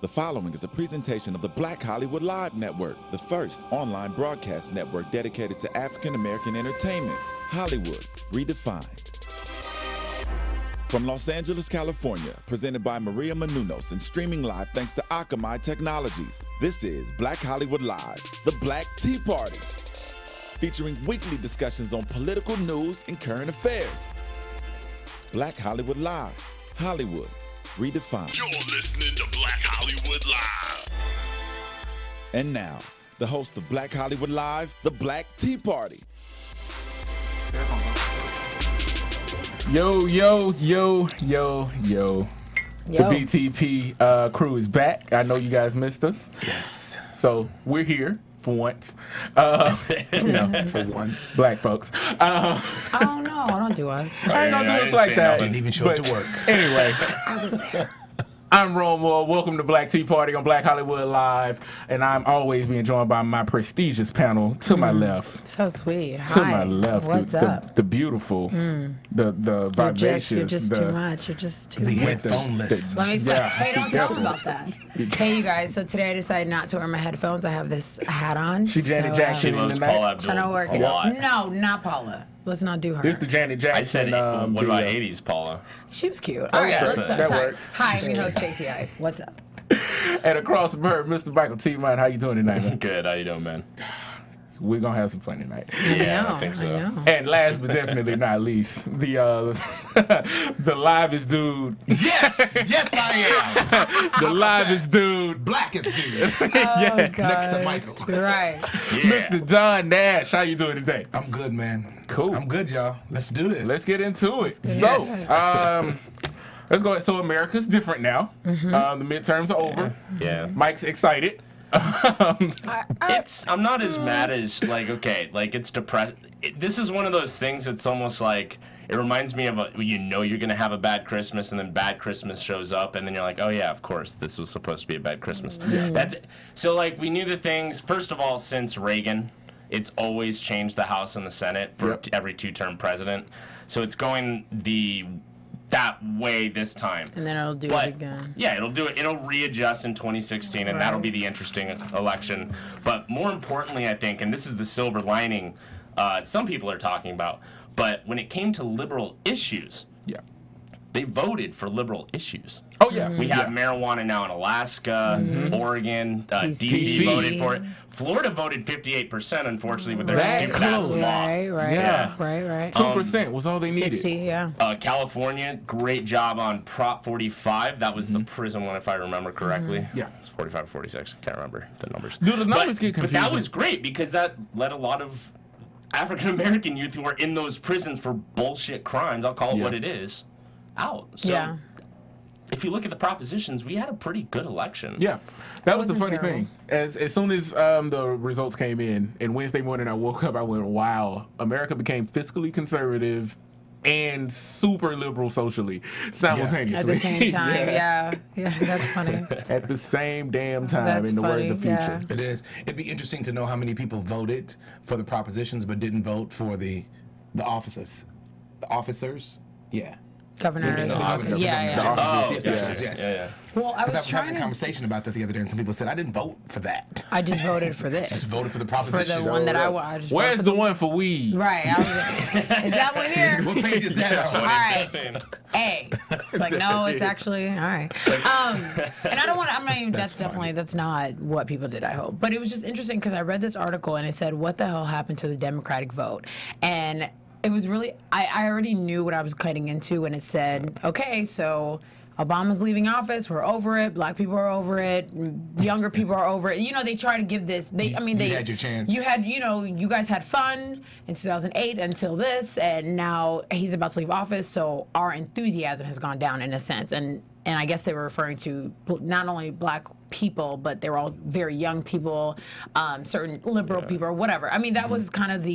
The following is a presentation of the Black Hollywood Live Network, the first online broadcast network dedicated to African American entertainment. Hollywood Redefined. From Los Angeles, California, presented by Maria Menounos and streaming live thanks to Akamai Technologies, this is Black Hollywood Live, the Black Tea Party, featuring weekly discussions on political news and current affairs. Black Hollywood Live, Hollywood Redefined. You're listening to Black Hollywood Live. And now, the host of Black Hollywood Live, the Black Tea Party. Yo. The BTP crew is back. I know you guys missed us. Yes. So we're here for once. For once. Black folks. Oh no, I don't do us. I ain't gonna do us like that. Didn't even show up to work. Anyway, I was there. I'm Ron Moore. Welcome to Black Tea Party on Black Hollywood Live, and I'm always being joined by my prestigious panel to my left. So sweet. To Hi. my left, What's the beautiful, the vivacious, You're just too much. You're just too The much. headphoneless. Let me say, Yeah, hey, don't be tell careful. them about that. Hey, you guys. So today I decided not to wear my headphones. I have this hat on. She Janet so, Jackson in the night. trying to work a it lot. out. No, not Paula. Let's not do her. This the Janet Jackson. I said, what the, about 80s Paula? She was cute. All right, sure. let's That start. worked. Hi, I'm your host, Stacey I. What's up? And across the bird, Mr. Michael T. Man, how you doing tonight, man? Good, how you doing, man? We're gonna have some fun tonight. Yeah, know, I think so. I know. And last but definitely not least, the the livest dude, Yes, I the livest dude, am. Blackest dude. Oh, God. Next to Michael. You're right. Mr. Don Nash. How you doing today? I'm good, man. Cool. I'm good, y'all. Let's do this. Let's get into it. Yes. So, let's go. So America's different now. The midterms are over. Yeah. Mike's excited. I'm not as mad as, it's depressed. This is one of those things that's almost like, it reminds me of, you're going to have a bad Christmas, and then bad Christmas shows up, and then you're like, oh yeah, of course, this was supposed to be a bad Christmas. That's it. So, we knew the things, first of all, since Reagan, it's always changed the House and the Senate for every two-term president. So it's going that way this time. And then it'll do it again. Yeah, it'll do it. It'll readjust in 2016, and that'll be the interesting election. But more importantly, I think, and this is the silver lining some people are talking about, but when it came to liberal issues, they voted for liberal issues. Oh yeah, We have marijuana now in Alaska, Oregon, DC voted for it. Florida voted 58%, unfortunately, with their That stupid ass close. law. Right. Yeah. Right. 2% was all they needed. 60, yeah. California, great job on Prop 45. That was the prison one, if I remember correctly. Yeah. It's 45 or 46. I can't remember the numbers. Dude, the numbers get But confusing. that was great because that let a lot of African-American youth who were in those prisons for bullshit crimes, I'll call it what it is, out. So if you look at the propositions, we had a pretty good election. Yeah, that was the wasn't funny terrible. thing. As soon as the results came in, and Wednesday morning I woke up, I went, wow, America became fiscally conservative and super liberal socially simultaneously. At the same time, yeah, that's funny. At the same damn time, That's in the words funny, of Future. It is. It'd be interesting to know how many people voted for the propositions but didn't vote for the officers. The officers? Yeah. Governor. Governors. Yeah. Oh, Yes. yeah. Well, I Because I was was having trying a conversation about that the other day, and some people said, I didn't vote for that. I just voted for this. Just voted for the For proposition. the one that I just Where's voted the one for weed? Right. I was, is that one here? What page is that on? All right. A. It's like, no, it's actually, all right. And I don't want to, I'm not even, that's not what people did, I hope. But it was just interesting because I read this article and it said, what the hell happened to the Democratic vote? And it was really, I already knew what I was cutting into when it said, okay, so Obama's leaving office, we're over it, black people are over it, younger people are over it. You know, they try to give this, they had your chance. You had, you guys had fun in 2008 until this, and now he's about to leave office, so our enthusiasm has gone down in a sense. And I guess they were referring to not only black people, but they were all very young people, certain liberal people, or whatever. I mean, that was kind of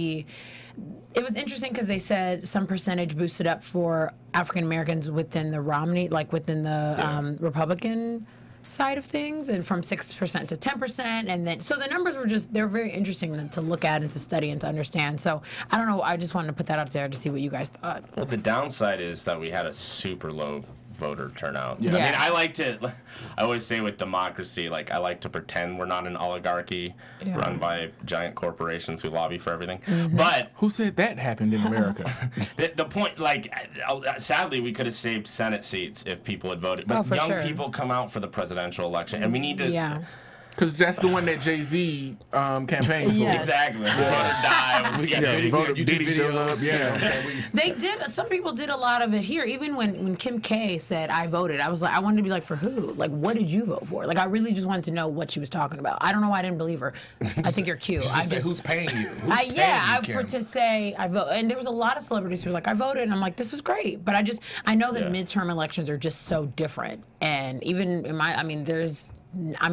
it was interesting because they said some percentage boosted up for African Americans within the Romney, within the Republican side of things, and from 6% to 10%, and then so the numbers were they're very interesting to look at and to study and to understand. So I don't know, I just wanted to put that out there to see what you guys thought. Well, the downside is that we had a super low voter turnout. Yeah. I mean, I always say with democracy, like, I like to pretend we're not an oligarchy run by giant corporations who lobby for everything. But Who said that happened in America? the point, like, sadly, we could have saved Senate seats if people had voted. But for young sure. people come out for the presidential election, and we need to. Yeah. Because that's the one that Jay-Z campaigns for. Yes. Exactly. Vote or die. We got Yeah, vote YouTube Diddy showed up. videos, you know what I'm Yeah. saying? They did. Some people did a lot of it here. Even when Kim K said I voted, I was like, I wanted to be like, for who? Like, what did you vote for? Like, I really just wanted to know what she was talking about. I don't know why I didn't believe her. I think you're cute. Just say, who's paying you? Who's paying you, Kim? To say I vote, and there was a lot of celebrities who were like, I voted, and I'm like, this is great. But I know that midterm elections are just so different, and even in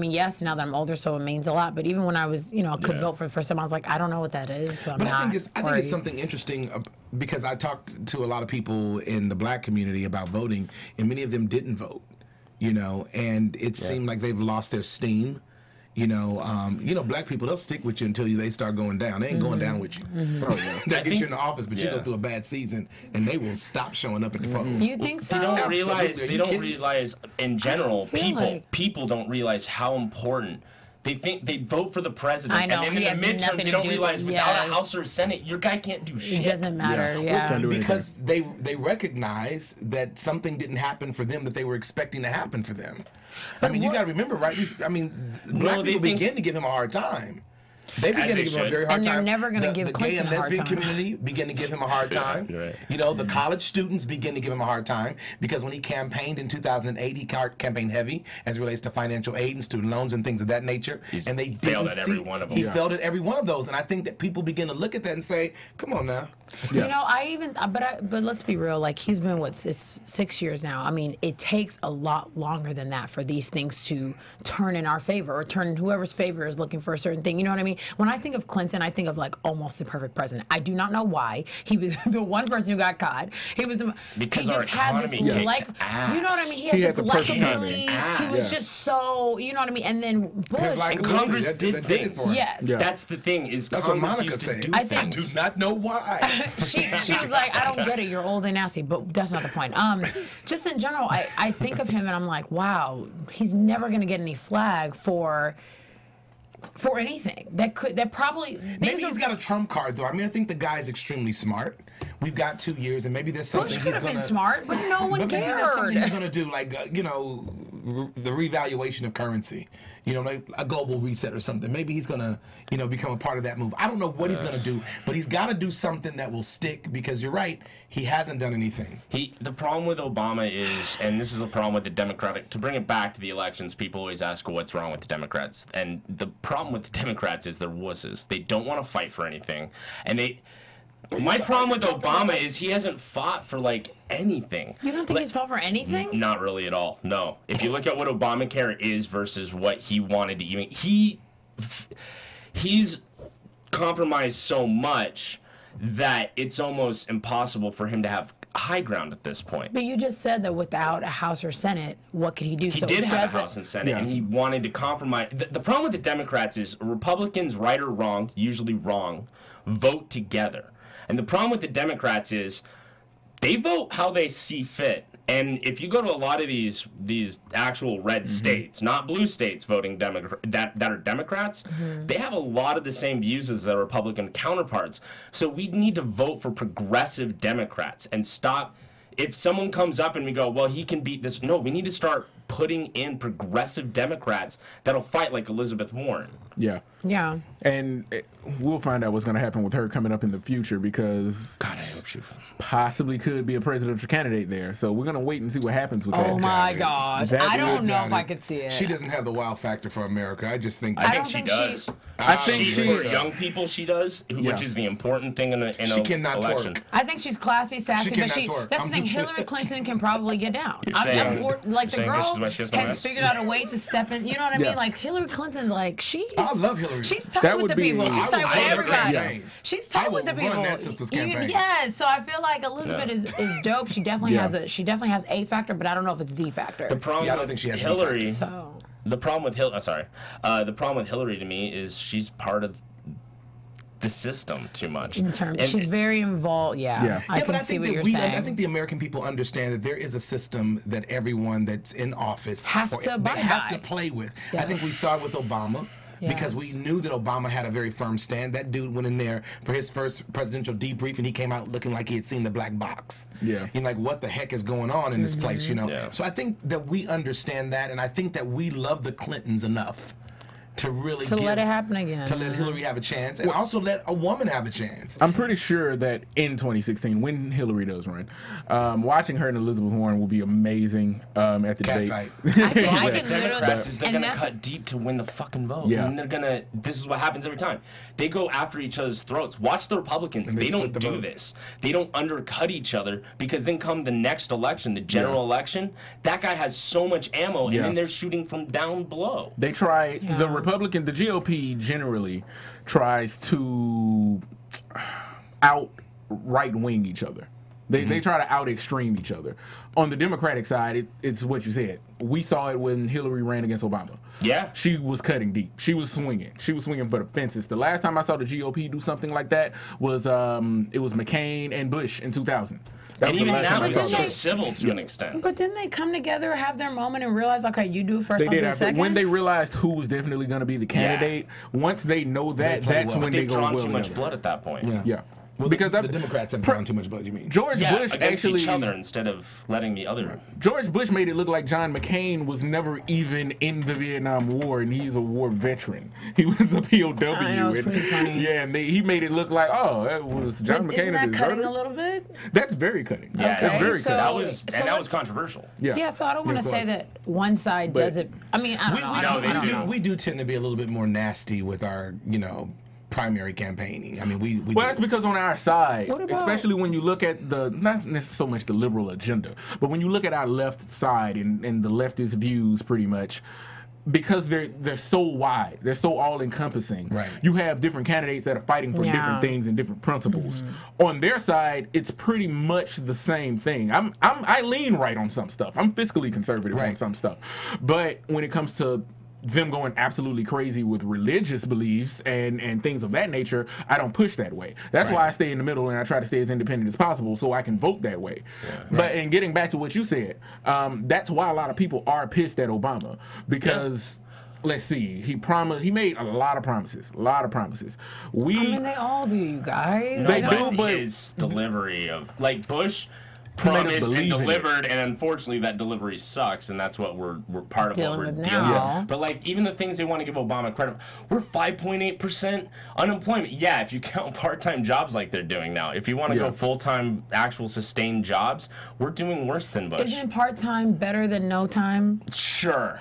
yes, now that I'm older, so it means a lot. But even when I was, could vote for the first time, I was like, I don't know what that is. So But I think it's something interesting because I talked to a lot of people in the black community about voting, and many of them didn't vote. And it seemed like they've lost their steam. Black people, they'll stick with you until they start going down. They ain't going down with you. They'll get you in the office, but you go through a bad season, and they will stop showing up at the polls. You think so? They don't Absolutely. realize. They don't realize. In general, feel people don't realize how important. They think they vote for the president, I know, and then he in the has nothing midterms, they to don't do- realize without a yes. House or Senate, your guy can't do shit. It doesn't matter. Yeah. Can't do anything. Because they recognize that something didn't happen for them that they were expecting to happen for them. I mean, you got to remember, right? Black they people think- begin to give him a hard time. They begin to they give him a should. very hard And they're time. never gonna give the gay Clinton and a hard lesbian time. community begin to give him a hard time. you're right. The college students begin to give him a hard time because when he campaigned in 2008, he campaigned heavy as it relates to financial aid and student loans and things of that nature. And they failed didn't at see every one of them. He Yeah. failed at every one of those, and I think that people begin to look at that and say, "Come on now." But let's be real. Like, he's been it's 6 years now. I mean, it takes a lot longer than that for these things to turn in our favor or turn in whoever's favor is looking for a certain thing. You know what I mean? When I think of Clinton, I think of like almost the perfect president. I do not know why he was the one person who got caught. He was Because he our just had this economy kicked like ass. you know what I mean? He had this the perfect likability. timing. He was just so you know what I mean. And then Bush. like- And Congress That did did it things. for him. Yes. Yeah. That's the thing. Is That's what Congress Monica used to said. do I things. think- Do not know why. she was like, I don't get it. You're old and nasty, but that's not the point. Just in general, I think of him and I'm like, wow, he's never gonna get any flag for anything. That probably Maybe he's got a trump card though. I mean, I think the guy's extremely smart. We've got 2 years, and maybe there's something Bush he's could have gonna. been smart, but no one But maybe cared. there's something he's gonna do, like the revaluation of currency. Like a global reset or something. Maybe he's gonna, become a part of that move. I don't know what he's gonna do, but he's got to do something that will stick. Because you're right, he hasn't done anything. The problem with Obama is, and this is a problem with the Democratic, to bring it back to the elections, people always ask what's wrong with the Democrats. And the problem with the Democrats is they're wusses. They don't want to fight for anything. And my problem with Obama is he hasn't fought for, like, anything. You don't think he's fought for anything? Not really at all, no. If you look at what Obamacare is versus what he wanted to even... He's compromised so much that it's almost impossible for him to have high ground at this point. But you just said that without a House or Senate, what could he do? He did have a House and Senate, and he wanted to compromise. The problem with the Democrats is Republicans, right or wrong, usually wrong, vote together. And the problem with the Democrats is they vote how they see fit. And if you go to a lot of these actual red states, not blue states voting that are Democrats, they have a lot of the same views as their Republican counterparts. So we need to vote for progressive Democrats and stop. If someone comes up and we go, well, he can beat this. No, we need to start putting in progressive Democrats that'll fight like Elizabeth Warren. Yeah. Yeah. And we'll find out what's going to happen with her coming up in the future because God, I hope she... possibly could be a presidential candidate there. So we're going to wait and see what happens with that. Oh my gosh. That I don't would know if I could see it. She doesn't have the wow factor for America. I just think. I think don't she think does. I think For she... young people, she does, which is the important thing in a She cannot election. twerk. I think she's classy, sassy, She but cannot twerk. that's the I'm thing. just- Hillary Clinton can probably get down. saying- The saying girl this is why she has no has ass? figured out a way to step in. You know what I Yeah. mean? Like Hillary Clinton's like she's. I love Hillary. She's tight That with would the be- people. I She's would tight with run her everybody. campaign. She's I tight with will the people. run that sister's campaign. Yes. So I feel like Elizabeth is dope. She definitely Yeah. has a factor, but I don't know if it's the factor. The problem Yeah, I don't with think she has Hillary. So The problem with Hillary to me is she's part of the system too much. In terms, And- she's very involved. Yeah, I can see what you're saying. I think the American people understand that there is a system that everyone that's in office Has to they abide have by. to play with. I Yes. think we saw it with Obama. Because Yes. we knew that Obama had a very firm stand. That dude went in there for his first presidential debrief, and he came out looking like he had seen the black box. Yeah. You're like, what the heck is going on in this place, you know? Yeah. So I think that we understand that, and I think that we love the Clintons enough to really let it happen again. to let Hillary have a chance, and also let a woman have a chance. I'm pretty sure that in 2016, when Hillary does run, watching her and Elizabeth Warren will be amazing at the Cat debates. fight. I can literally. Democrats is they're and gonna that's- cut deep to win the fucking vote. Yeah. And they're gonna. This is what happens every time. They go after each other's throats. Watch the Republicans. And they They don't split the do vote. this. They don't undercut each other because then come the next election, the general election. That guy has so much ammo, and Yeah. then they're shooting from down below. They try Yeah. the Republican, the GOP generally tries to out right wing each other. They try to out extreme each other. On the Democratic side, it's what you said. We saw it when Hillary ran against Obama. Yeah. She was cutting deep. She was swinging. She was swinging for the fences. The last time I saw the GOP do something like that was it was McCain and Bush in 2000. That And was the even last now, time I it's saw didn't that. just civil to an extent. But didn't they come together, have their moment, and realize, okay, you do first, They I'll did do after, second? when they realized who was definitely going to be the candidate. Once they know that, play that's well. when they They've go drawn well too much together. blood at that point. Yeah. Well, because the Democrats have drawn too much blood. You mean? George Yeah, Bush against actually each other instead of letting the other. George Bush made it look like John McCain was never even in the Vietnam War, and he's a war veteran. He was a POW. I know, it's and- pretty funny. Yeah, and he made it look like, oh, that was John But McCain isn't a that cutting deserter? a little bit? That's very cutting. Yeah, Okay, that's very so- cutting. That was So and that was let's- controversial. Yeah. So I don't want Yeah, to of say course. that one side But- does it. I mean, I don't know. I don't know. We do tend to be a little bit more nasty with our, primary campaigning. I mean, we Well, that's because on our side, What about- especially when you look at not necessarily so much the liberal agenda, but when you look at our left side and the leftist views, pretty much, because they're so wide, they're so all encompassing. Right. You have different candidates that are fighting for Yeah. different things and different principles. On their side, it's pretty much the same thing. I lean right on some stuff. I'm fiscally conservative on Right. some stuff, but when it comes to them going absolutely crazy with religious beliefs and things of that nature, I don't push that way. That's why I stay in the middle and I try to stay as independent as possible so I can vote that way. But and getting back to what you said, that's why a lot of people are pissed at Obama because. Let's see. He made a lot of promises. I mean, they all do, you guys. They I do, don't- but- his delivery of Bush made us promised and believe in it. delivered, and unfortunately that delivery sucks, and that's what we're part of Dealing what we're with dealing now. with. But like even the things they want to give Obama credit, we're 5.8% unemployment. Yeah, if you count part-time jobs like they're doing now, if you want to Yeah. go full-time, actual sustained jobs, we're doing worse than Bush. Isn't part-time better than no time? Sure,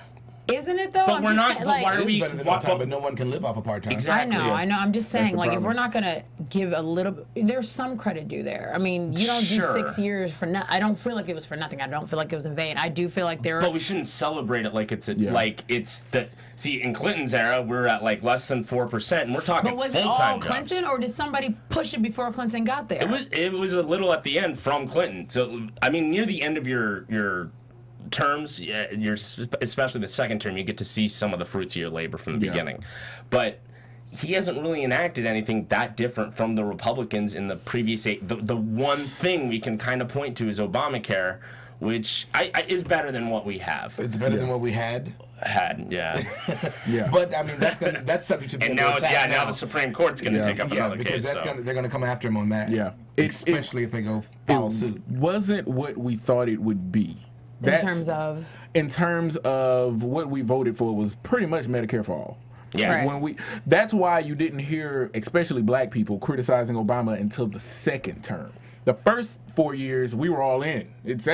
Isn't it, though? but I'm we're just not. saying, but like, why are It is we? better than why- no time, but no one can live off of part-time. Exactly. I know. I'm just saying, the like, if problem. we're not gonna give a little, there's some credit due there. I mean, you don't do Sure. 6 years for nothing. I don't feel like it was for nothing. I don't feel like it was in vain. I do feel like there. But we shouldn't celebrate it like it's Yeah. like it's the. See, in Clinton's era, we're at like less than 4%, and we're talking But was it full-time all jobs. Clinton, or did somebody push it before Clinton got there? It was a little at the end from Clinton. So I mean, near the end of your terms, especially the second term, you get to see some of the fruits of your labor from the Yeah. beginning. But he hasn't really enacted anything that different from the Republicans in the previous 8. The one thing we can kind of point to is Obamacare, which is better than what we have It's better than what we had. yeah. Yeah. But I mean, that's subject to being And now, attacked now the Supreme Court's going to take up another because case. that's So. they're gonna come after him on that. Yeah. Especially if they go follow suit. wasn't what we thought it would be. in terms of what we voted for was pretty much Medicare for all. Yeah. Right. That's why you didn't hear, especially black people, criticizing Obama until the second term. The first 4 years, we were all in. It's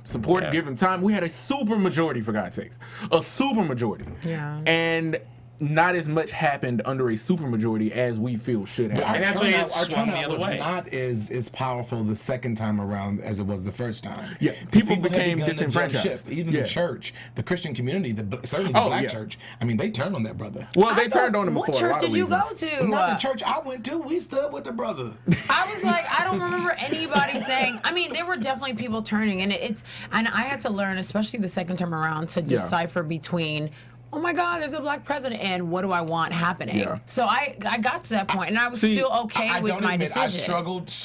support, Yeah. give him time. We had a super majority, for God's sakes, a super majority. Yeah. And not as much happened under a supermajority as we feel should have. And that's why it Our swung the turnout other was way. not as powerful the second time around as it was the first time. Yeah, 'Cause people had became begun to jump disenfranchised. ship. Even Yeah. the church, the Christian community, certainly the Oh, black yeah. church. I mean, they turned on that brother. Well, they I turned thought- on him What for a church lot did of you reasons. go to? Not the church I went to. We stood with the brother. I was like, I don't remember anybody saying. I mean, there were definitely people turning, and and I had to learn, especially the second time around, to decipher between oh my God, there's a black president, and what do I want happening? Yeah. So I got to that point, and I was still okay with my decision.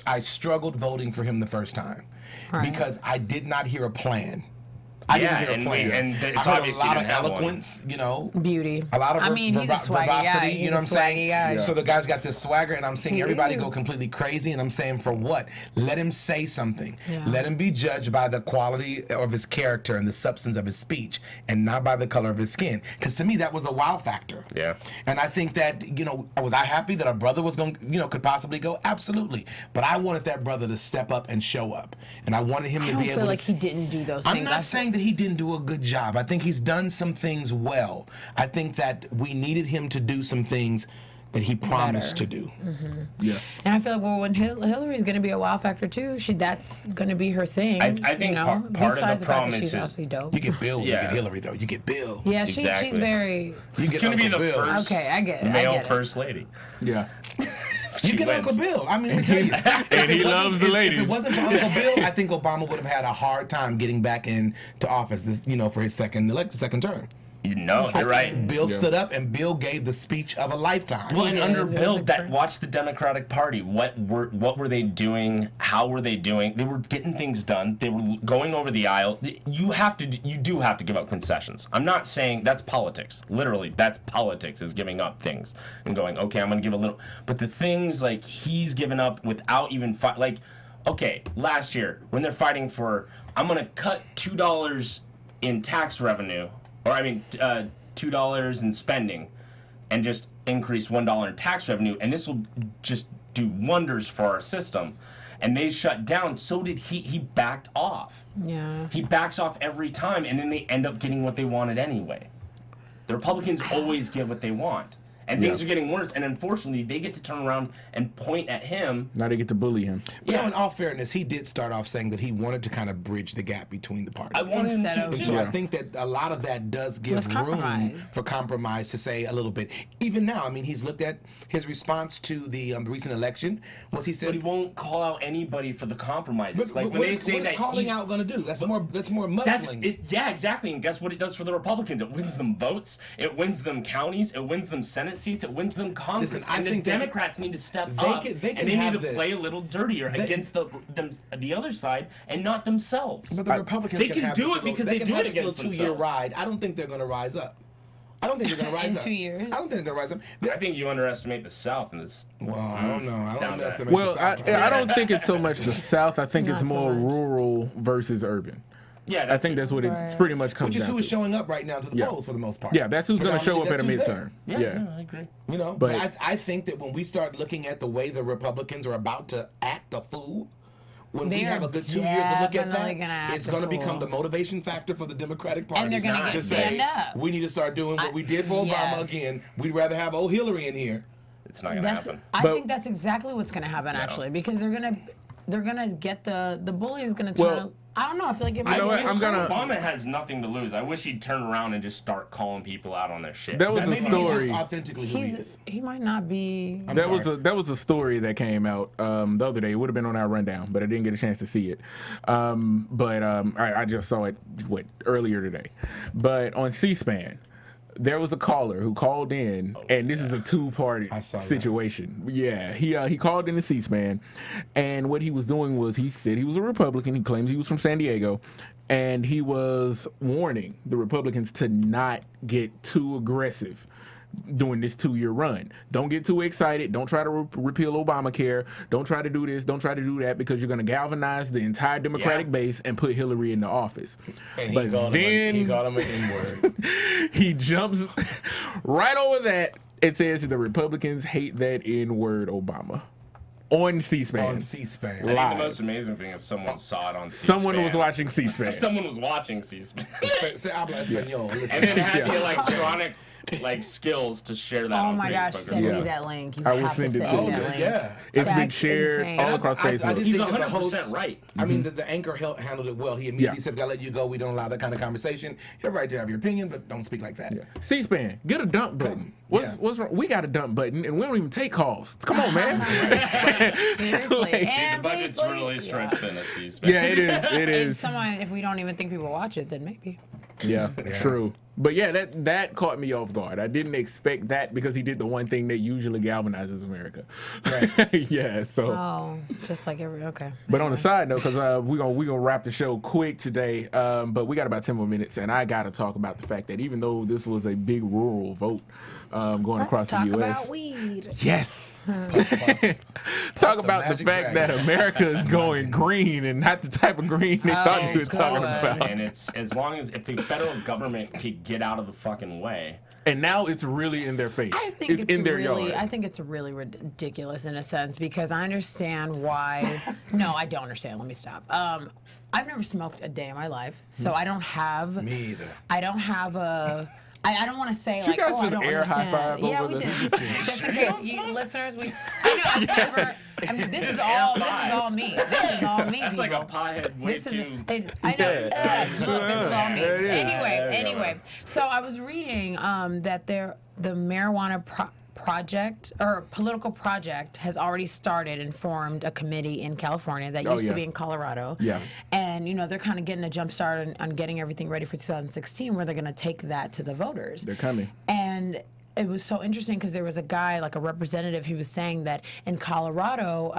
I struggled voting for him the first time Right. because I did not hear a plan. I didn't hear a plan. and it's I heard obvious a you lot of didn't have one. eloquence, you know. Beauty. A lot of he's a swaggy verbosity, guy. you He's know a what I'm saying? swaggy guy. So the guy's got this swagger, and I'm seeing He everybody is. go completely crazy, and I'm saying, for what? Let him say something. Yeah. Let him be judged by the quality of his character and the substance of his speech, and not by the color of his skin. Because to me, that was a wow factor. Yeah. And I think that, you know, was I happy that a brother was going, you know, could possibly go? Absolutely. But I wanted that brother to step up and show up, and I wanted him I to don't be able feel to. like he didn't do those things. I'm not saying that he didn't do a good job. I think he's done some things well. I think that we needed him to do some things that he promised to do. Yeah. And I feel like, well, when Hillary's going to be a wow factor too, that's going to be her thing. I think you know? part of Besides the fact problem that is she's obviously dope. You get Bill, you Yeah. get Hillary, though. You get Bill. Yeah, she's Exactly. very. It's get going to be Uncle the Bill. first Okay, I get it. male first lady. Yeah. You She get wins. Uncle Bill. I mean, let me tell you. And he loves the If ladies. it wasn't for Uncle Bill, I think Obama would have had a hard time getting back into office. For his second term. You know, you're right. Bill stood up, and Bill gave the speech of a lifetime. Well, and did. under It was Bill, like that great. watch the Democratic Party. What were they doing? How were they doing? They were getting things done. They were going over the aisle. You do have to give up concessions. I'm not saying that's politics. Literally, that's politics, is giving up things and going, okay, I'm going to give a little. But the things like he's given up without even like, okay, last year when they're fighting for, I'm going to cut $2 in tax revenue, or I mean, $2 in spending, and just increase $1 in tax revenue, and this will just do wonders for our system. And they shut down. So did he. He backed off. Yeah. He backs off every time, and then they end up getting what they wanted anyway. The Republicans always get what they want. And things are getting worse, and unfortunately, they get to turn around and point at him. Now they get to bully him. But in all fairness, he did start off saying that he wanted to kind of bridge the gap between the parties. I wanted him Instead to, of- too. So I think that a lot of that does give Was room compromise. for compromise to say a little bit. Even now, I mean, he's looked at his response to the recent election was he said, But he won't call out anybody for the compromises. But Like when they say what is that calling he's, out going to do? That's more That's muddling. it, yeah, exactly. And guess what it does for the Republicans? It wins them votes. It wins them counties. It wins them Senate seats. It wins them Congress. Listen, I and the think they- Democrats need to step they up, can- they can and they need have to this. play a little dirtier against the other side and not themselves. But the Republicans they can have do this it because they can do have it this little against 2-year themselves. ride. I don't think they're going to rise up. I don't think they're going to rise In up. 2 years? I don't think they're going to rise up. I think you underestimate the South in this. Well, I don't know. I don't Down underestimate Well, the South. I don't think it's so much the South. I think Not it's so more much. rural versus urban. Yeah, I think that's what it Right. pretty much comes Which is down who is to. showing up right now to the Yeah. polls for the most part. Yeah, that's who's going to show up at a Predominantly that's who's midterm. Yeah, Yeah. I agree. You know, But- but I think that when we start looking at the way the Republicans are about to act a fool, when we They have are a good 2 years to look at definitely gonna that, act it's a going to fool. become the motivation factor for the Democratic Party. And they're gonna get to stand say, up. we need to start doing what we did for Obama Yes. again. We'd rather have old Hillary in here. It's not going to happen. I But- think that's exactly what's going to happen actually, because they're gonna get the bully is going to turn. Well, I don't know. I feel like it you know what? wish I'm gonna- Obama has nothing to lose. I wish he'd turn around and just start calling people out on their shit. That was And a maybe he's just story. authentically who he is. he might not be. That was a story that came out the other day. It would have been on our rundown, but I didn't get a chance to see it. I just saw it earlier today. But on C-SPAN, there was a caller who called in, and this is a two-party I saw that. situation. Yeah, he called in to C-SPAN, and what he was doing was he said he was a Republican. He claims he was from San Diego, and he was warning the Republicans to not get too aggressive during this 2-year run. Don't get too excited. Don't try to repeal Obamacare. Don't try to do this. Don't try to do that, because you're going to galvanize the entire Democratic base and put Hillary in the office. And But he called him an N-word. he jumps right over that and says that the Republicans hate that N-word Obama on C-SPAN. on C-SPAN. I think live. the most amazing thing is someone saw it on C-SPAN. Someone was watching C-SPAN. Someone was watching C-SPAN. Say habla español. Listen. And then it has Yeah. the electronic skills to share that Oh on my Facebook gosh! or Send Yeah. me that link. You I will have to send it send to me you. that Oh, link. yeah. It's been That's shared insane. all And across I Facebook. did He's think that the 100% host- right. I mean, the anchor handled it well. He immediately Yeah. said, "We gotta let you go. We don't allow that kind of conversation. You're right to have your opinion, but don't speak like that." Yeah. C-SPAN, get a dump button. What's wrong? We got a dump button, and we don't even take calls. Come on, man. Seriously. Like, The And budget's please, really yeah. stretched thin at C-SPAN. yeah, it is. It If is. if we don't even think people watch it, then maybe. Yeah, true. But yeah, that caught me off guard. I didn't expect that because he did the one thing that usually galvanizes America. Right. Yeah. So. Oh, just like okay. But on the side note, because we're gonna wrap the show quick today, but we got about 10 more minutes, and I got to talk about the fact that even though this was a big rural vote going across the U.S. Let's talk about weed. Yes. Talk about the fact that America is going green and not the type of green they thought you were talking about. And it's as long as if the federal government could get out of the fucking way. And now it's really in their face. I think it's in their really, yard. I think it's really ridiculous in a sense because I understand why. No, I don't understand. Let me stop. I've never smoked a day in my life, so I don't have. Me either. I don't have a. I don't want to say you like, guys oh, just I don't air understand. high five Yeah, over we the- did. Just in case you listeners, I know. I mean, this is all me. This is all me. That's like a people. pothead way This is, too. I know. Yeah. Look, this is all me. There it is. Anyway. So I was reading that the marijuana project or political project has already started and formed a committee in California that used to be in Colorado. Yeah. And they're kind of getting a jump start on getting everything ready for 2016, where they're going to take that to the voters. They're coming. And it was so interesting because there was a guy, like a representative, who was saying that in Colorado,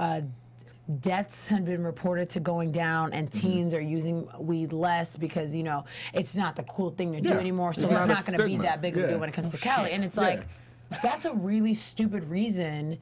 deaths had been reported to going down and teens are using weed less because, it's not the cool thing to do anymore. So it's not a not going to be stigma. that big of a deal when it comes to Cali. And it's like, that's a really stupid reason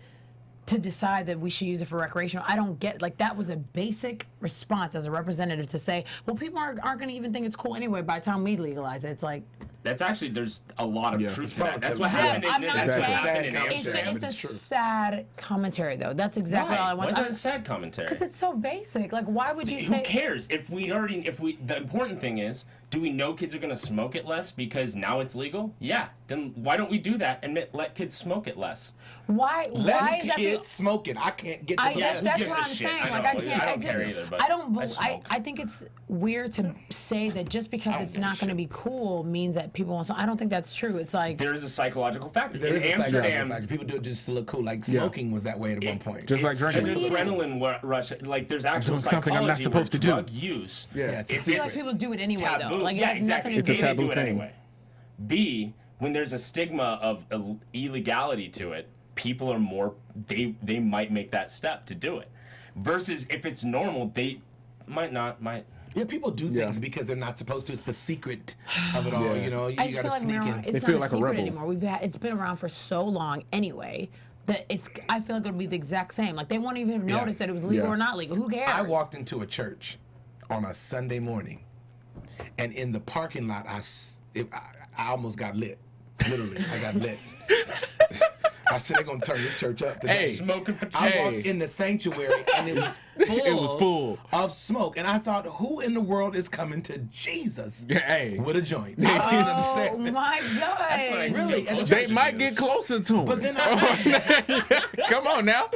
to decide that we should use it for recreational. I don't get, like, that was a basic response as a representative to say, well, people aren't going to even think it's cool anyway by the time we legalize it. It's like, That's actually, there's a lot of truth to that. That's what Yeah, happened. I'm not That's what saying happened in it's- Amsterdam. it's a it's true. sad commentary, though. That's exactly all I want. Why is it a sad commentary? Because it's so basic. Like, why would you Who say? cares? The important thing is, do we know kids are going to smoke it less because now it's legal? Yeah. Then why don't we do that and let kids smoke it less? Why is that? kids smoking. I can't get to the That's who gives what a I'm shit? saying. I Like, know. I can't. I don't care either, but I don't. I smoke. I think it's weird to say that just because don't it's give a not going to shit. be cool means that people won't. I don't think that's true. It's like There is a psychological factor. There in is a psychological Amsterdam, factor. People do it just to look cool. Like smoking was that way at one point. Just like it's drinking. an adrenaline rush. Like there's actual doing something I'm not psychology supposed to where do. drug use. Yeah. Yeah, it's a I feel like secret. people do it anyway, Taboo. though. Like, it Yeah, has exactly. nothing to It's do. a They do taboo it thing. anyway. B, when there's a stigma of illegality to it, people are more. They might make that step to do it. Versus if it's normal, they might not. Yeah, people do things because they're not supposed to. It's the secret of it all. Yeah. You know, you I just got feel to like sneak marijuana, in. it's feel not like a a secret rebel. anymore. It's been around for so long anyway that I feel like it'll be the exact same. Like, they won't even have noticed that it was legal Yeah. or not legal. Who cares? I walked into a church on a Sunday morning, and in the parking lot, I almost got lit. Literally, I got lit. I said they're gonna turn this church up today. Hey. Smoking for I cheese. walked in the sanctuary and it was full, It was full. of smoke, and I thought, who in the world is coming to Jesus Hey. with a joint? I didn't Oh understand. my God! what I Really? And They might get closer to him. But then I Come on now.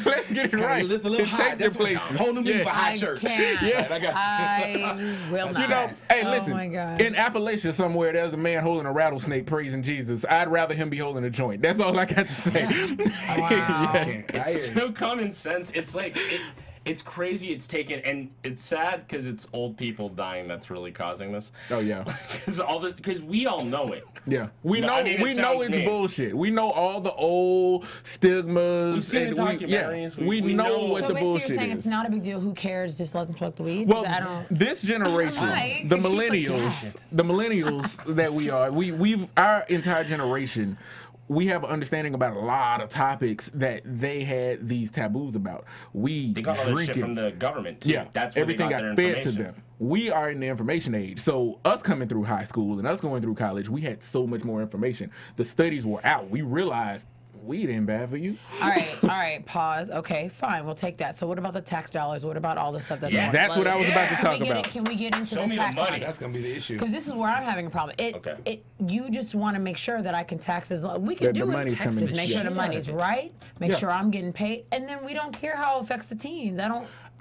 Let's get it right. it's a little And high. take That's your what place. whole new meaning for high I church. can't. Yeah. Right, I got you. I will not. You know, hey, Oh listen. my God. In Appalachia somewhere, there's a man holding a rattlesnake praising Jesus. I'd rather him be holding a joint. That's all I got to say. Wow. I can't. I It's hear you. so common sense. It's like it's crazy. It's taken, and it's sad because it's old people dying that's really causing this. Oh yeah, Because we all know it. yeah. We No, know. I mean, it we know sounds it's mean. bullshit. We know all the old stigmas. We've seen the and documentaries. We We know know- what So the basically, bullshit you're saying is. it's not a big deal. Who cares? Just let them smoke the weed. Well, I don't. this generation, Mike, the he's like, millennials, yeah. the millennials that we are, we've our entire generation. We have an understanding about a lot of topics that they had these taboos about. We They got all this shit drinking. from the government too. Yeah, That's where everything they got got their fed to information. them. We are in the information age. So us coming through high school and us going through college, we had so much more information. The studies were out. We realized weed ain't bad for you. All right. Pause. Okay, fine. We'll take that. So what about the tax dollars? What about all the stuff that's Yes. on? That's what I was about to Can we talk get about. Can we get into Show the me the tax money. money? That's gonna be the issue. Because this is where I'm having a problem. Okay. You just want to make sure that I can tax as we can That the do it. money's coming Taxes. to Make shit. sure the money's right. Make Yeah. sure I'm getting paid, and then we don't care how it affects the teens.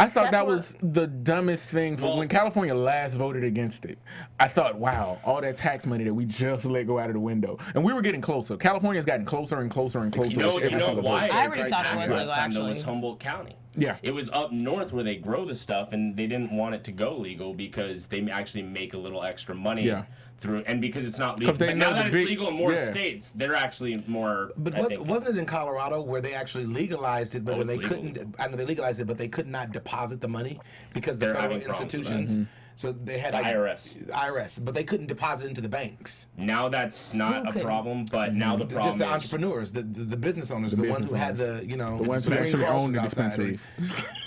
I thought That's that what- was the dumbest thing for Well- when California last voted against it. I thought, wow, all that tax money that we just let go out of the window. And we were getting closer. California's gotten closer and closer and closer. You know every single why? vote. I already thought it was Last legal, time there actually. was Humboldt County. Yeah. It was up north where they grow the stuff, and they didn't want it to go legal because they actually make a little extra money. Yeah. Through and because it's not legal. They But know now that the it's big- legal in more yeah. states, they're actually more. But wasn't it in Colorado where they actually legalized it, but Oh, it's they legal. couldn't? I know they legalized it, but they could not deposit the money because the They're federal having problems with institutions. So they had The like, IRS. IRS, but they couldn't deposit into the banks. Now that's not Who a could- problem, but now the problem Just the is entrepreneurs, the business owners, the ones who business had the The ones who green actually crosses own the outside. dispensaries.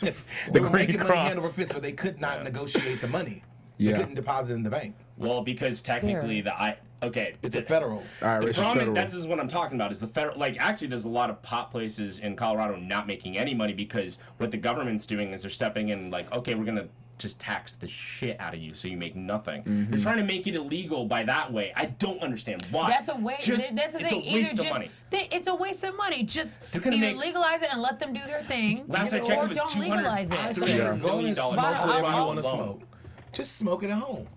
They were Green making money Cross. hand over fist, but they could not negotiate the money. Yeah. They couldn't deposit it in the bank. well because technically It's a federal. IRS The is problem, federal. that's is what I'm talking about, is the federal, like, actually, there's a lot of pot places in Colorado not making any money because what the government's doing is they're stepping in, like, okay, we're going to just tax the shit out of you so you make nothing. They're trying to make it illegal by that way. I don't understand why. That's a waste. That's the it's thing. a waste Either of just, money. It's a waste of money. Just They're either gonna make- legalize it and let them do their thing, Last I or checked, it was don't 200 legalize I it. say Yeah. go and $1 smoke million whatever you alone. want to smoke. Just smoke it at home.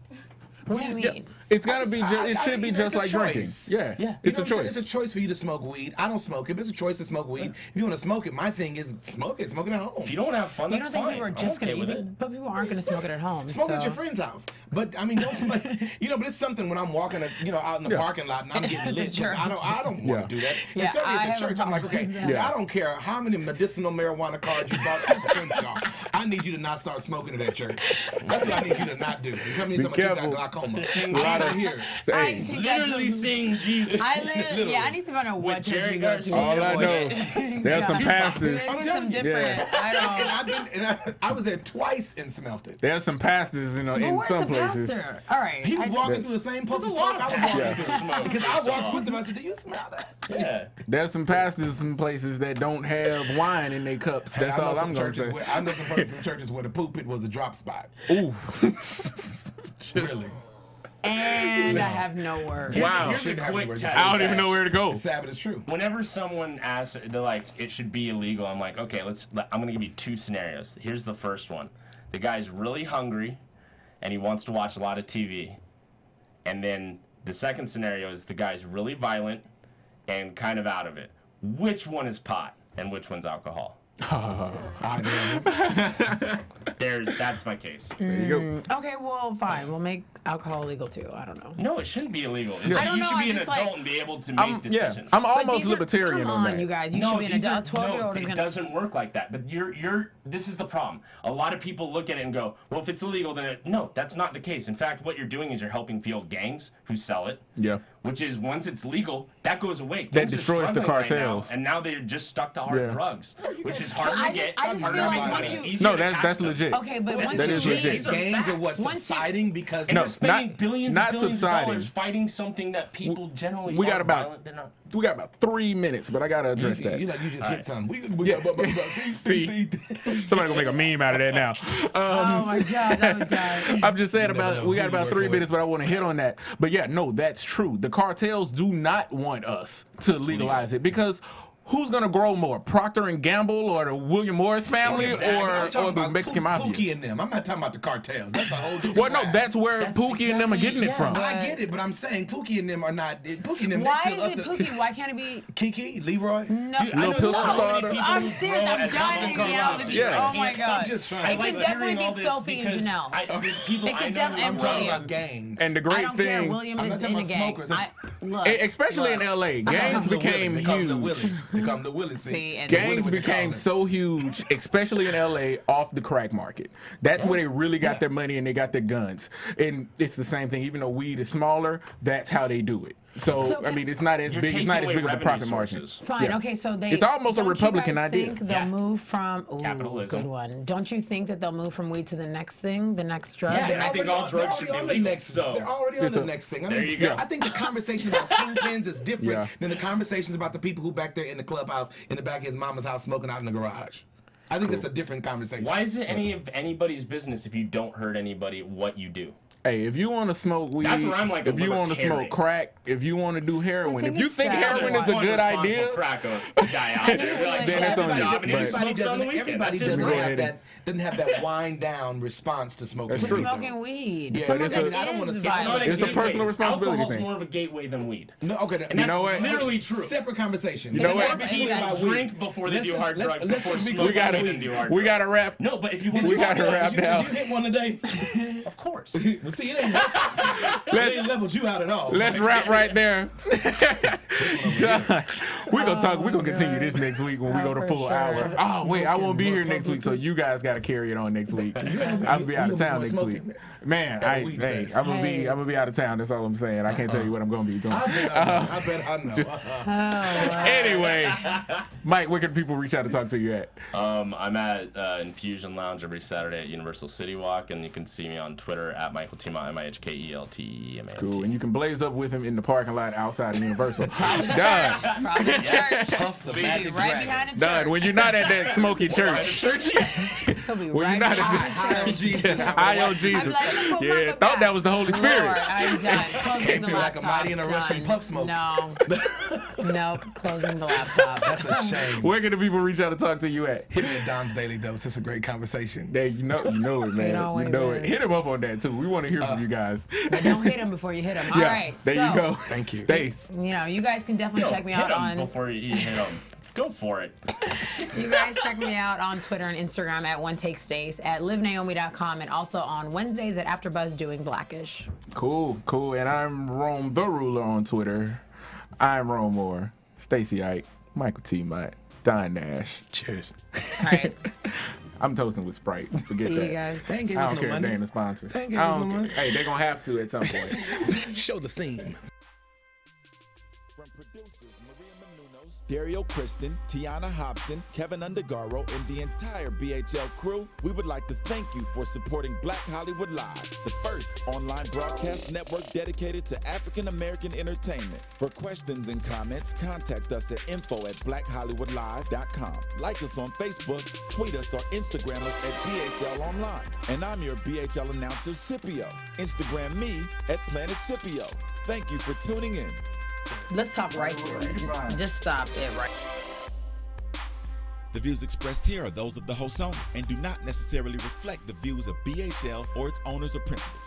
What do you mean? It's gotta be. It I should be mean, just it's a like drinking. choice. Yeah, Yeah. It's You a know what I'm saying? choice. It's a choice for you to smoke weed. I don't smoke it, but it's a choice to smoke weed. If you want to smoke it, my thing is smoke it. Smoke it at home. If you don't want to have fun, You that's don't think fine. people are I'm just okay gonna with eat it. but people aren't gonna smoke it at home. Smoke so. at your friend's house. But I mean, don't smoke, but it's something when I'm walking, out in the Yeah. parking lot and I'm getting lit. 'Cause Church. I don't Yeah. want to do that. Yeah, And certainly I at have the a church, I'm like, problem okay, with that. I don't care how many medicinal marijuana cards you bought at the Crenshaw. I need you to not start smoking at that church. That's what I need you to not do. You come here and tell me you got careful. glaucoma. thing- I lot don't of- hear. I Hey, think that's Literally just- seeing Jesus. I need to find out what With church Jerry you go to. Garcia. all I avoid know, it. there's some pastors. There's I'm some telling you. different. Yeah. I don't. I was there twice and smelled it. There's some pastors, But in where's some the places. pastor? All right. He was I- walking through the same puffy a lot smoke of I was pastors walking who through. smoke Because I first walked off. with them. I said, "Do you smell that?" Yeah. There's some pastors, some places that don't have wine in their cups. That's I know all some I'm gonna churches say. where I know some churches where the pulpit was a drop spot. Ooh. Really. And I have no words. Wow. Here's a Shouldn't have quick anywhere. test. I don't even know where to go. The Sabbath is true. Whenever someone asks, they're like, it should be illegal. I'm like, okay, I'm going to give you two scenarios. Here's the first one. The guy's really hungry, and he wants to watch a lot of TV. And then the second scenario is the guy's really violent and kind of out of it. Which one is pot, and which one's alcohol? I know. That's my case. There you go. Okay, well, fine. We'll make alcohol legal too. I don't know. No, it shouldn't be illegal. Yeah. I don't You know, should be I an just, adult like- and be able to make decisions. I'm But almost these are- libertarian come on that. you guys. You should be an these are- adult. 12-year-old is it gonna. doesn't work like that. But this is the problem. A lot of people look at it and go, well, if it's illegal, then no, that's not the case. In fact, what you're doing is you're helping field gangs who sell it. Yeah. Which is once it's legal, that goes away. That Gangs are destroys the struggling right now, cartels. and now they're just stuck to hard Yeah. drugs, which is hard But I to get. just hard feel to like buy, once you- easier No, to catch that's them. legit. Okay, but once That you is leave, legit. These are Gangs are facts. what Once you- subsiding because And No, they're spending not- billions not and billions subsiding. of dollars fighting something that people generally we got aren't about- violent. They're not. We got about 3 minutes, but I gotta address that. you just hit something. Yeah. See, Somebody gonna make a meme out of that now. Oh my God, that was bad. I'm just saying never know we got who about you're 3 working minutes, but I want to hit on that. But yeah, no, that's true. The cartels do not want us to legalize it because who's gonna grow more, Procter and Gamble or the William Morris family or the Mexican Mafia? Pookie and them. I'm not talking about the cartels. That's a whole different Well, no, class. that's where That's Pookie and them are getting it exactly- from. yeah. I get it, but I'm saying Pookie and them are not. Pookie and them. Why they still is it up to- Pookie? Why can't it be? Kiki, Leroy. No, Dude, I know Little so Pistol many Starter. people I'm who serious. grow I'm as dying something to get out of called these. Yeah. Oh my God. I'm just trying. I It like could definitely hearing be all this Sophie and because Janelle. the people It could I know definitely- who I'm and talking William. about gangs. And the I great don't care. thing, William I'm is not talking in the about gang. smokers. Look, especially in LA, They gangs call them became They call them the huge. Willie. They call them the Willie. See, and- Gangs Willie, what they call became them. so huge, especially in LA, off the crack market. That's where they really got their money and they got their guns. And it's the same thing. Even though weed is smaller, that's how they do it. So I can- mean, it's not as You're big. It's taking not as away big of a revenue profit margin. sources. Fine. Yeah. Okay, so they. It's almost a don't you Republican guys idea. Think they'll Yeah. move from Capitalism. Good one. Don't you think that they'll move from weed to the next thing, the next drug? Yeah, The and I next- think all drugs should be on the legal, next. so- They're already on It's the a- next thing. I There mean, you go. I think the conversation about kingpins is different Yeah. than the conversations about the people who back there in the clubhouse in the back of his mama's house smoking out in the garage. I think that's a different conversation. Why is it any of anybody's business if you don't hurt anybody what you do? Hey, if you want to smoke weed, That's where I'm like if a you want to libertarian. smoke crack, if you want to do heroin, think if you it's think sad. heroin is a good idea, Cracker guy out there. Be like, Then it's on you. job, and he But- smokes on the weekend. Everybody That's his doesn't Go life. ahead doesn't have that wind down response to smoking. That's To true. weed. smoking weed. Yeah, Some but of it's it a- I don't wanna is say- It's not violent. a It's a gateway. personal responsibility Alcohol's thing. more of a gateway than weed. No, okay. And You know that's what? literally true. Separate conversation. You know what? Some people About weed. drink before they Let's do just- hard let's- drugs, let's before just be smoking clear. we and gotta do hard we drugs. gotta wrap. No, but if you want We to gotta wrap Did now. you hit one today? of course. Well, see, it ain't leveled you out at all. Let's wrap right there. We're gonna talk. We're gonna continue this next week when we go to for full sure. hour. Oh wait, I won't be here next week, so you guys got to carry it on next week. I'll be out of town next week. Man, weed hey, fest. I'm gonna be out of town. That's all I'm saying. I can't tell you what I'm gonna be doing. I bet I know. Anyway, Mike, where can people reach out to talk to you at? I'm at Infusion Lounge every Saturday at Universal City Walk, and you can see me on Twitter at Michael Tima, MIHKELTEMANT. Cool, and you can blaze up with him in the parking lot outside of Universal. Done. Probably church. Puff the He'll be magic right dragon. behind the church. Done. When you're not at that smoky church. He'll be When right you're not behind at High on Jesus. High on I'm Jesus. like, look what Yeah, Michael thought got. that was the Holy Lord, Spirit. I'm done. Closing Came the through like a laptop. mighty and a Russian Done. puff smoke. No. Nope. Closing the laptop. That's a shame. Where can the people reach out to talk to you at? Hit me at Don's Daily Dose. It's a great conversation. There, you know it, man. always You know it. is. Hit him up on that too. We want to hear from you guys. But don't hit him before you hit him. All Yeah, right. there so, you go. Thank you. Stace. You know, you guys can definitely check me out hit 'em on. before you hit them. Go for it. You guys check me out on Twitter and Instagram at OneTakeStace, at LiveNaomi.com, and also on Wednesdays at AfterBuzz doing Blackish. Cool. And I'm Rome the Ruler on Twitter. I'm Rome Moore, Stacey Ike, Michael T. Mott, Don Nash. Cheers. All right. I'm toasting with Sprite. Forget See that. you guys. They ain't give I us don't no care if they money. ain't a sponsor. They ain't give I us don't no care. money. Hey, they're gonna have to at some point. Show the scene. From producers Maria Menounos, Dario Kristen, Tiana Hobson, Kevin Undergaro, and the entire BHL crew, we would like to thank you for supporting Black Hollywood Live, the first online broadcast network dedicated to African American entertainment. For questions and comments, contact us at info@blackhollywoodlive.com. Like us on Facebook, tweet us, or Instagram us at BHL Online. And I'm your BHL announcer, Scipio. Instagram me at Planet Scipio. Thank you for tuning in. Let's talk right through it. Just stop it right. The views expressed here are those of the host only and do not necessarily reflect the views of BHL or its owners or principals.